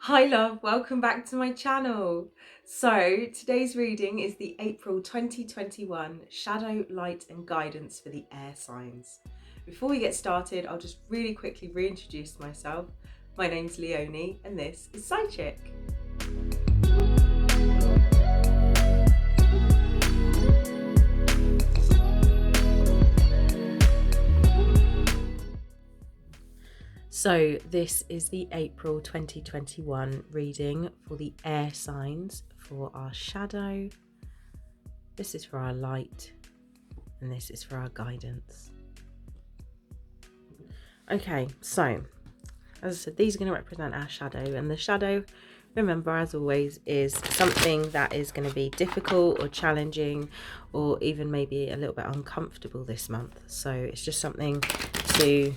Hi love, welcome back to my channel. So today's reading is the April 2021 Shadow, Light and Guidance for the Air Signs. Before we get started, I'll just really quickly reintroduce myself. My name's Leonie and this is Side Chick. So this is the April 2021 reading for the air signs for our shadow. This is for our light and this is for our guidance. Okay, so as I said, these are going to represent our shadow, and the shadow, remember, as always, is something that is going to be difficult or challenging or even maybe a little bit uncomfortable this month. So it's just something to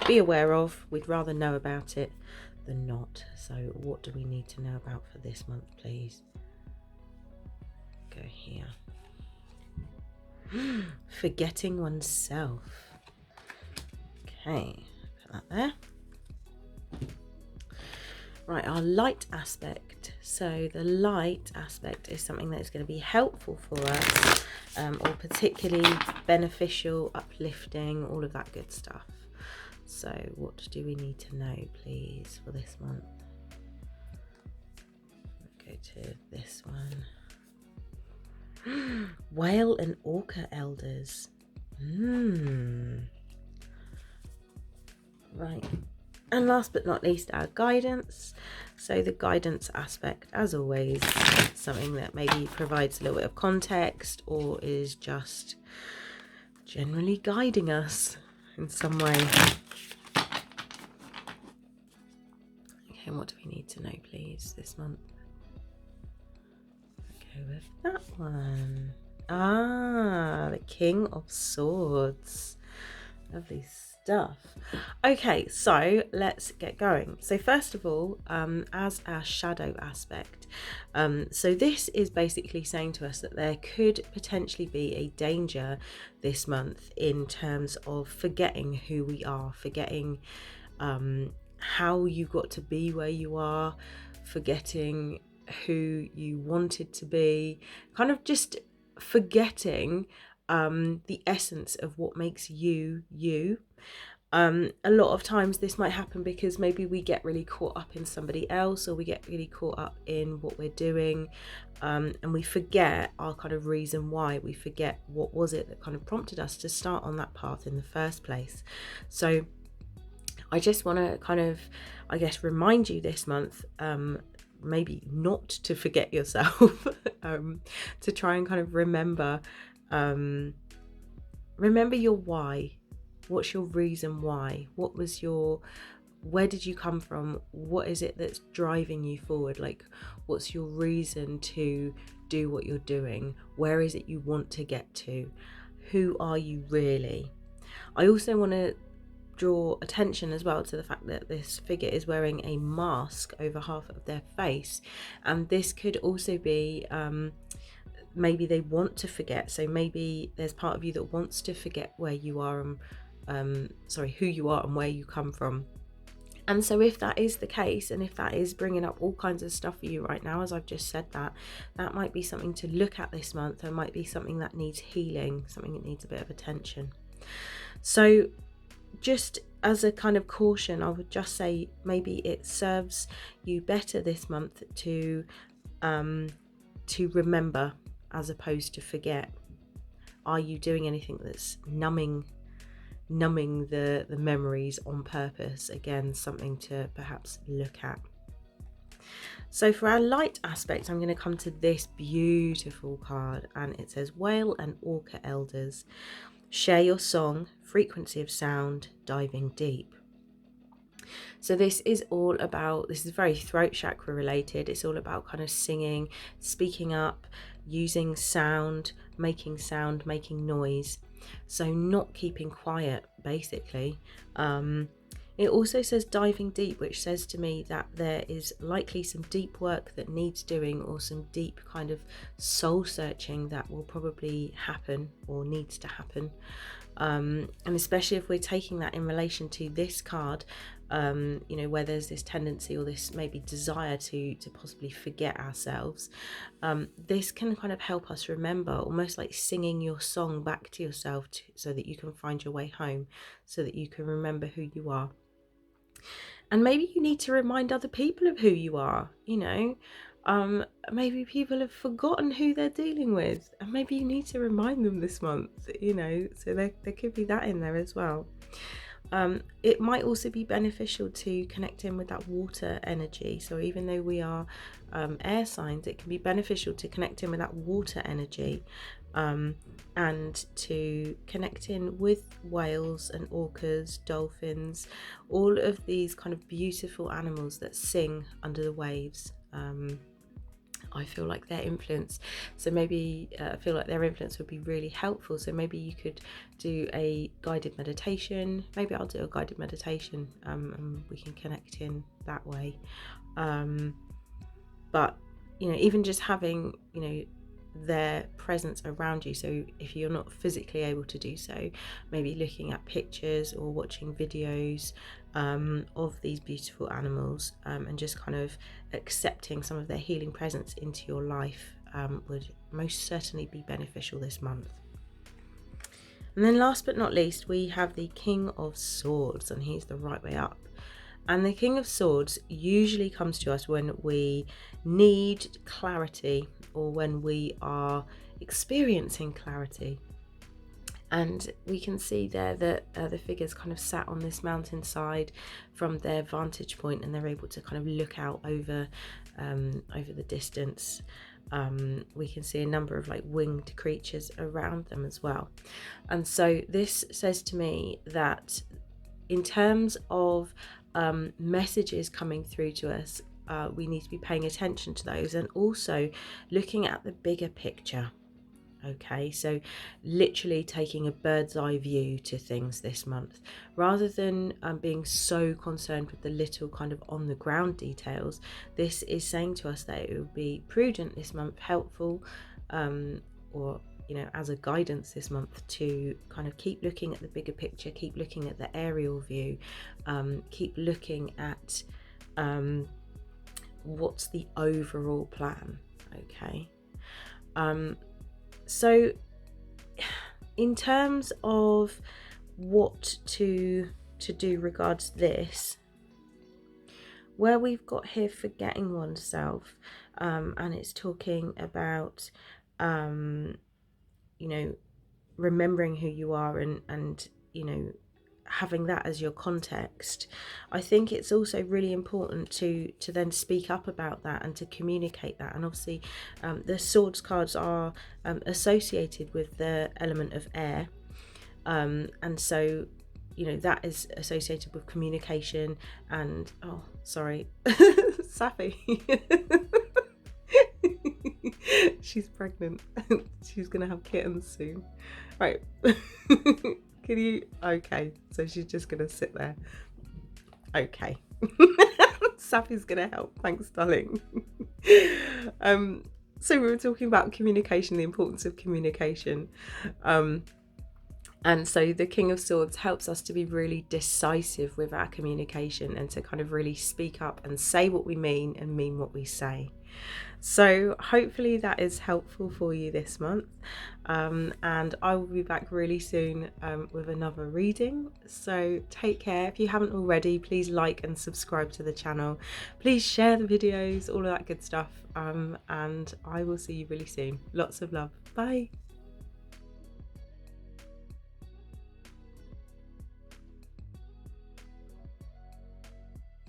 be aware of. We'd rather know about it than not. So what do we need to know about for this month, please? Go here. Forgetting oneself. Okay, put that there. Right, our light aspect. So the light aspect is something that is going to be helpful for us, or particularly beneficial, uplifting, all of that good stuff. So what do we need to know, please, for this month? Go to this one. Whale and orca elders. Right. And last but not least, our guidance. So the guidance aspect, as always, something that maybe provides a little bit of context or is just generally guiding us in some way. Okay, and what do we need to know, please, this month? Go with that one. Ah, the King of Swords. Lovely stuff. Okay, so let's get going. So first of all, as our shadow aspect, so this is basically saying to us that there could potentially be a danger this month in terms of forgetting who we are, forgetting how you got to be where you are, forgetting who you wanted to be, kind of just forgetting the essence of what makes you you. A lot of times this might happen because maybe we get really caught up in somebody else, or we get really caught up in what we're doing, and we forget our kind of reason why. We forget what was it that kind of prompted us to start on that path in the first place. So I just want to kind of, I guess, remind you this month, maybe not to forget yourself, to try and kind of remember your why. What's your reason why? Where did you come from? What is it that's driving you forward? Like, what's your reason to do what you're doing? Where is it you want to get to? Who are you really? I also want to draw attention as well to the fact that this figure is wearing a mask over half of their face, and this could also be maybe they want to forget. So maybe there's part of you that wants to forget where you are and who you are and where you come from. And so if that is the case, and if that is bringing up all kinds of stuff for you right now, as I've just said, that might be something to look at this month. There might be something that needs healing, something that needs a bit of attention. So just as a kind of caution, I would just say maybe it serves you better this month to remember as opposed to forget. Are you doing anything that's numbing the memories on purpose? Again, something to perhaps look at. So for our light aspect, I'm going to come to this beautiful card, and it says Whale and Orca Elders. Share your song, frequency of sound, diving deep. So this is very throat chakra related. It's all about kind of singing, speaking up, using sound, making noise. So not keeping quiet, basically. It also says diving deep, which says to me that there is likely some deep work that needs doing, or some deep kind of soul searching that will probably happen or needs to happen. And especially if we're taking that in relation to this card, you know, where there's this tendency or this maybe desire to possibly forget ourselves, this can kind of help us remember, almost like singing your song back to yourself so that you can find your way home, so that you can remember who you are. And maybe you need to remind other people of who you are, you know. Maybe people have forgotten who they're dealing with, and maybe you need to remind them this month, you know, so there could be that in there as well. It might also be beneficial to connect in with that water energy. So even though we are air signs, it can be beneficial to connect in with that water energy, and to connect in with whales and orcas, dolphins, all of these kind of beautiful animals that sing under the waves. I feel like their influence, so maybe I feel like their influence would be really helpful. So maybe you could do a guided meditation. Maybe I'll do a guided meditation, and we can connect in that way. But you know, even just having, you know, their presence around you, so if you're not physically able to do so, maybe looking at pictures or watching videos of these beautiful animals, and just kind of accepting some of their healing presence into your life, would most certainly be beneficial this month. And then last but not least, we have the King of Swords, and he's the right way up. And the King of Swords usually comes to us when we need clarity, or when we are experiencing clarity. And we can see there that the figures kind of sat on this mountainside from their vantage point, and they're able to kind of look out over the distance. We can see a number of like winged creatures around them as well. And so this says to me that in terms of messages coming through to us, we need to be paying attention to those, and also looking at the bigger picture. Okay, so literally taking a bird's eye view to things this month, rather than being so concerned with the little kind of on the ground details. This is saying to us that it will be prudent this month, helpful, or you know, as a guidance this month, to kind of keep looking at the bigger picture, keep looking at the aerial view, keep looking at what's the overall plan. Okay. So in terms of what to do regards this, where we've got here forgetting oneself, and it's talking about you know, remembering who you are, and you know, having that as your context. I think it's also really important to then speak up about that and to communicate that. And obviously the swords cards are associated with the element of air, and so you know, that is associated with communication. And oh, sorry, Safi. She's pregnant. She's gonna have kittens soon, right? Can you? Okay, so she's just gonna sit there. Okay. Safi's gonna help. Thanks, darling. So we were talking about communication, the importance of communication, and so the King of Swords helps us to be really decisive with our communication, and to kind of really speak up and say what we mean and mean what we say. So hopefully that is helpful for you this month, and I will be back really soon with another reading. So take care. If you haven't already, please like and subscribe to the channel. Please share the videos, all of that good stuff, and I will see you really soon. Lots of love. Bye.